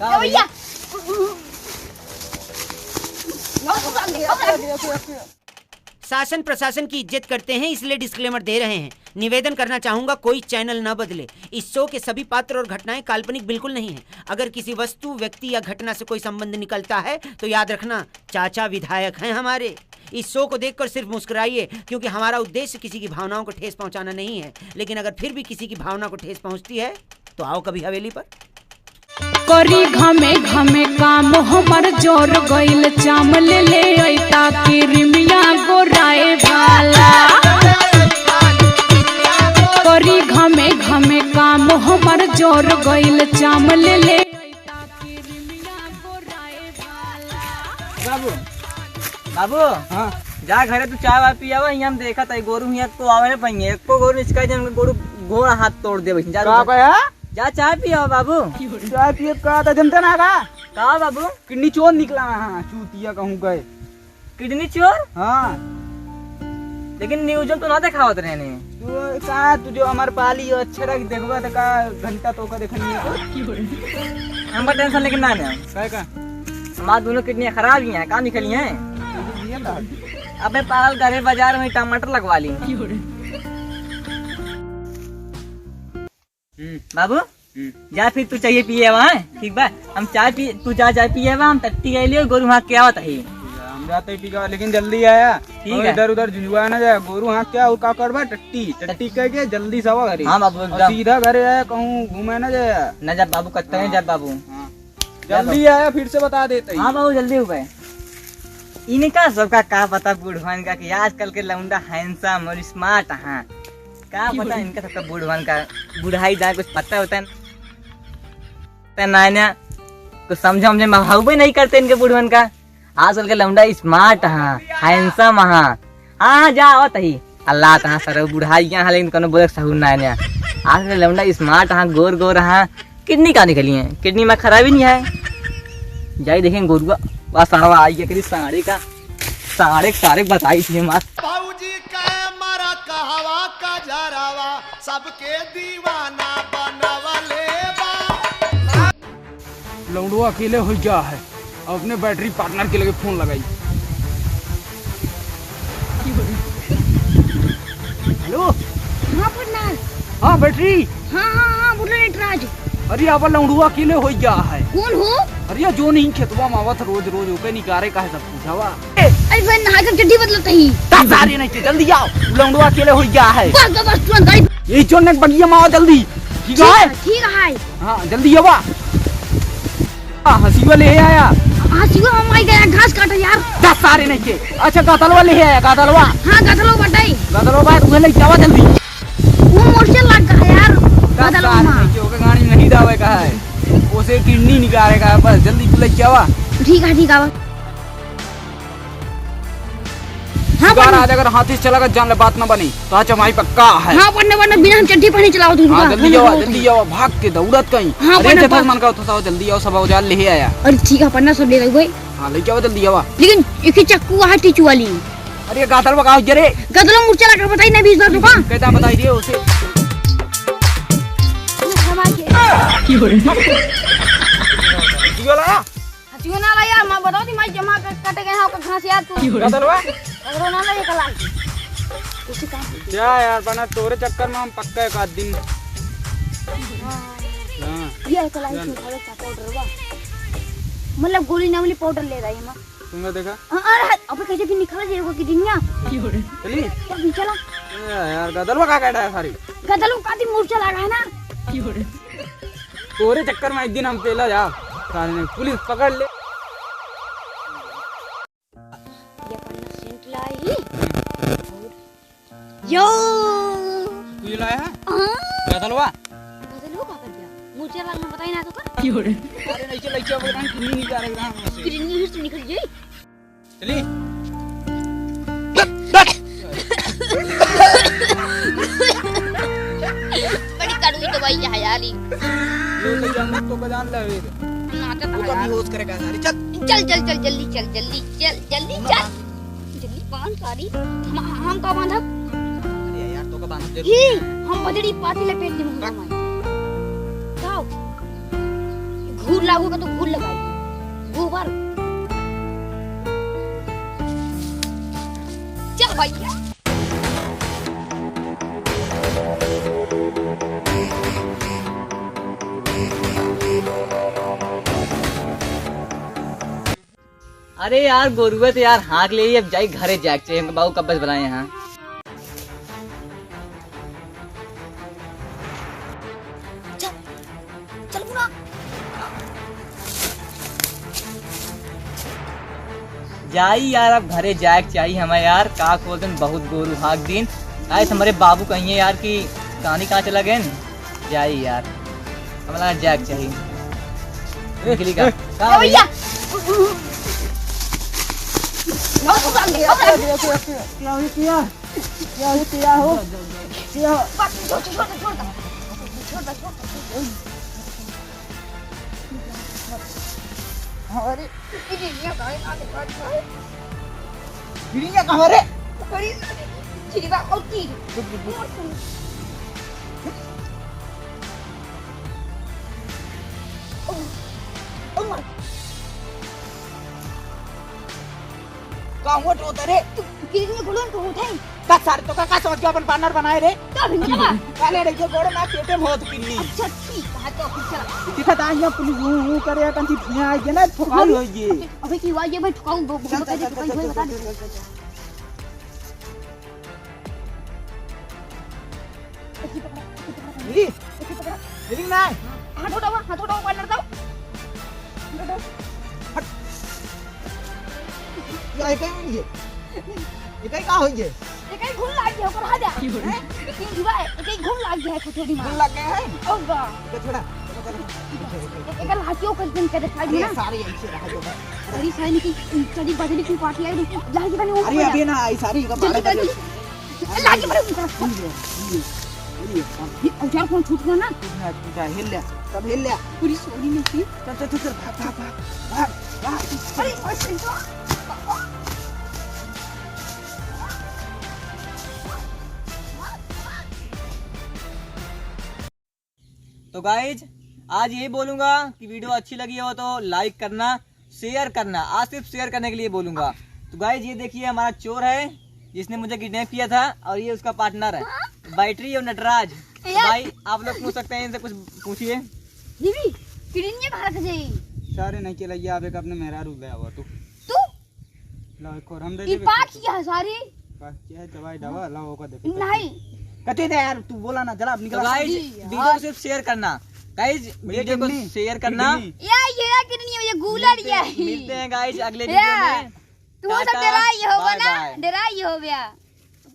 भैया शासन प्रशासन की इज्जत करते हैं, इसलिए डिस्क्लेमर दे रहे हैं। निवेदन करना चाहूंगा कोई चैनल न बदले। इस शो के सभी पात्र और घटनाएं काल्पनिक बिल्कुल नहीं है। अगर किसी वस्तु, व्यक्ति या घटना से कोई संबंध निकलता है तो याद रखना चाचा विधायक हैं हमारे। इस शो को देखकर सिर्फ मुस्कुराइए, क्योंकि हमारा उद्देश्य किसी की भावनाओं को ठेस पहुंचाना नहीं है। लेकिन अगर फिर भी किसी की भावना को ठेस पहुंचती है तो आओ कभी हवेली पर। करी घमे घमे काम हमर जोर गइल चाम ले ले ऐता के रिमिया गोराए वाला। करी घमे घमे काम हमर जोर गइल चाम ले ले ऐता के रिमिया गोराए वाला। बाबू बाबू हाँ जा घरे तू चाय वाय पियावा। हम देखा था गोरू हिया तो आवे नहीं पाएंगे। एको गोरू निचका जन गोरू घोड़ा हाथ तोड़ दे जा जा चाय पिया बाबू। चाय पिए का था जनता ना का बाबू किडनी चोर निकला। हाँ चूतिया कहूँ गए किडनी चोर। हाँ लेकिन न्यूज तो ना दिखावत रहने तो का तू जो हमारे पाली अच्छा रख देखबा तो का घंटा तो का देखनी है। हम टेंशन लेकिन ना ना का हमार दोनों किडनी खराब ही हैं। काम निकली हैं। अबे पागल करे बाजार में टमाटर लगवा ली। बाबू जा फिर तू चाहिए पिए वहाँ ठीक बा। हम चाय पी तू जा चाय पिए वहाँ हम टट्टी गए लियो गोरू वहाँ क्या होता है। हम जाते ठीक है लेकिन जल्दी आया। ठीक है इधर उधर झुझुआ ना जाए। गोरू हाँ क्या और का करबा टट्टी टट्टी कह के जल्दी सवा घरे। हाँ बाबू और सीधा घरे आया कहूँ घूमे ना जाए न जब बाबू कत्ते हैं जब बाबू जल्दी आया फिर से बता देते। हाँ बाबू जल्दी हो गए। इनका सबका का पता बुढ़वन का कि आजकल के लौंडा हैंडसम और स्मार्ट हाँ क्या पता इनका सबका बुढ़वन का बुढ़ाई जाए कुछ पता होता है ना कुछ समझे भाव नहीं करते इनके बुढ़वन का। आजकल के लौंडा स्मार्ट हाँ हैंडसम हाँ हाँ जा आवत ही अल्लाह तहाँ सर बुढ़ाई हाँ लेकिन कोनो बोले सहूर ना आजकल लौंडा स्मार्ट हाँ गोर गोर हाँ किडनी का निकली है। किडनी में खराबी नहीं है। जाई देखेंगे गोरुआ वह साढ़वा आई है करीब साढ़े बताई थी मस्त सबके दीवाना बनवले लौंडो अकेले हो गया है। अपने बैटरी पार्टनर के लगे फोन लगाई। हेलो हाँ पार्टनर। हाँ बैटरी हाँ बोलो नटराज। अरे अब लौंडो अकेले हो गया है। कौन हो? अरे जो नहीं खेतवा में आवत रोज ओके निकारे का है सब पूछावा। अरे भाई नहा कर चड्डी बदलता ही सारे नहीं जल्दी आओ लौंडो अकेले हो गया है। बस तुरंत गाड़ी ये चोरने बगिया में आओ जल्दी। ठीक है हाँ जल्दी आवा। हसीवा ले आया। हसीवा हम आई गया घास काटा यार। 10 सारे नहीं के। अच्छा गातलवा ले आया गातलवा। हाँ गातलवा बताई गातलवा बात उन्हें ले जावा जल्दी। वो मोर्चा लग गया यार गातलवा में। जो के गाड़ी नहीं दावे का है उसे किडनी निकालेगा है बस जल्दी तू ले जावा। ठीक है हाँ आज अगर हाथी से चला जान ले बात ना बनी तो आज हमारी पक्का है। हाँ वरना बिना हम चड्डी पहने चलाओ तू। हाँ जल्दी आओ भाग के दौड़त कहीं। हाँ अरे मन का तो जल्दी आओ सब औजार ले आया। अरे ठीक है पन्ना सब ले गई भाई। हाँ ले जाओ जल्दी आओ। लेकिन एक ही चक्कू है टीचू वाली। अरे गातल बगाओ जरे गातल मूर्छा लगा बताई ना 20 रुपया कहता बताई दिए उसे। हसीवा ना ला यार मैं बताओ थी मैं जमा कटे गए हैं आपका घास यार तू गातलवा अगर ना ले कल उसी काम क्या यार बना तोरे चक्कर में हम पक्का एक आध दिन। हाँ ये कल आई थी पाउडर बा मतलब गोली नामली पाउडर ले रही है मैं तुमने देखा। अरे अबे कैसे भी निकल जाएगा कि दुनिया चली चल चला यार गातलवा का काटा है सारी गदलो काटी मूर्छा लगा है ना। तोरे चक्कर में एक दिन हम पेला जा सारे ने पुलिस पकड़ ले। ये पन्ना सेंट लाई यो तू लाया है गातलवा गदलो का कर दिया मूर्छा लगना बताई ना तो का अरे नहीं चल क्या बोल रहा है किडनी निकाल रहा है किडनी से निकल गई चली बड़ी कड़वी दवाई है यारी ये जान तो जान ले नाटक वो है यार। होश करेगा सारी चल जल्दी बांध सारी हम का बांधा अरे यार तो का बांध ही जरूर हम बदड़ी पाती लपेट दे मुंह में जाओ घूर लागूगा तो घूर लगाएगी गोबर। चल भैया अरे यार गोरुआ तो यार हाँक ले अब जाई घरे जाके चाहिए हमको बाबू कब बस बनाए यहाँ। चल चल बुरा जाई यार अब घरे जाके चाहिए हमें यार का खोल दिन बहुत गोरू हाँक दिन आए हमारे बाबू कहिए यार कि कहानी कहाँ चला गए जाई यार हमारा जाके चाहिए निकली का भैया नो तू काम दे क्या हो बस छोड़ अरे ये गाय आगे गिरिया कहाँ रे? बड़ी चिड़िया और की कहाँ होता रे? कितनी गुलन को उठाई का सारे तो का समझ के अपन पार्टनर बनाए रे? तो भी नहीं बा पहले रे गोड़ ना पेटे में होत किन्नी अच्छा ठीक है तो फिर चला दिखत आ यहाँ पुलिस हूँ करे कंची यहाँ आई ना ठोकाल हो जी अबे की हुआ ये मैं ठुकाऊं बता दे बता दे रिंग ना हाथ उठाओ पार्टनर दो ये कहीं का हो ये ये कहीं घूम लाग गया ऊपर आ जा तीन दिवा है कहीं घूम लाग गया है थोड़ी मार लग गए हैं ओगा ये छोड़ा एक लाठियों का दिन कर दिखाई ये ना सारे ऐसे रहा जो है अरे साइनी की चली बदली की पार्टी आई लागी बने वो अरे अभी ना आई सारी का बारे कर लागी बने औजार कौन छूट गया ना ना हिल ले सब हिल ले पूरी सोनी में थी चल भाग अरे ओए तो गाइज आज यही बोलूंगा कि वीडियो अच्छी लगी हो तो लाइक करना शेयर करना आज सिर्फ शेयर करने के लिए बोलूंगा। तो गाइज ये देखिए हमारा चोर है जिसने मुझे किडनैप किया था और ये उसका पार्टनर है बैटरी और नटराज। तो भाई आप लोग पूछ सकते हैं इनसे कुछ पूछिए। दीदी किडनी कहां से जाई सारे नहीं चला ये आप एक अपने मेरा रूप ले आवा तू लो एक और हम दे ये दे पाक किया है सारी क्या है दवाई दवा लाओ का दे नहीं कते दे यार तू बोला ना जरा तो निकल गाइज वीडियो को सिर्फ शेयर करना गाइज वीडियो को शेयर करना। ये किडनी है ये गूलर ये मिलते हैं गाइज अगले वीडियो में। तू सब टाटा, डराई हो बाय ना बाय। डराई हो गया।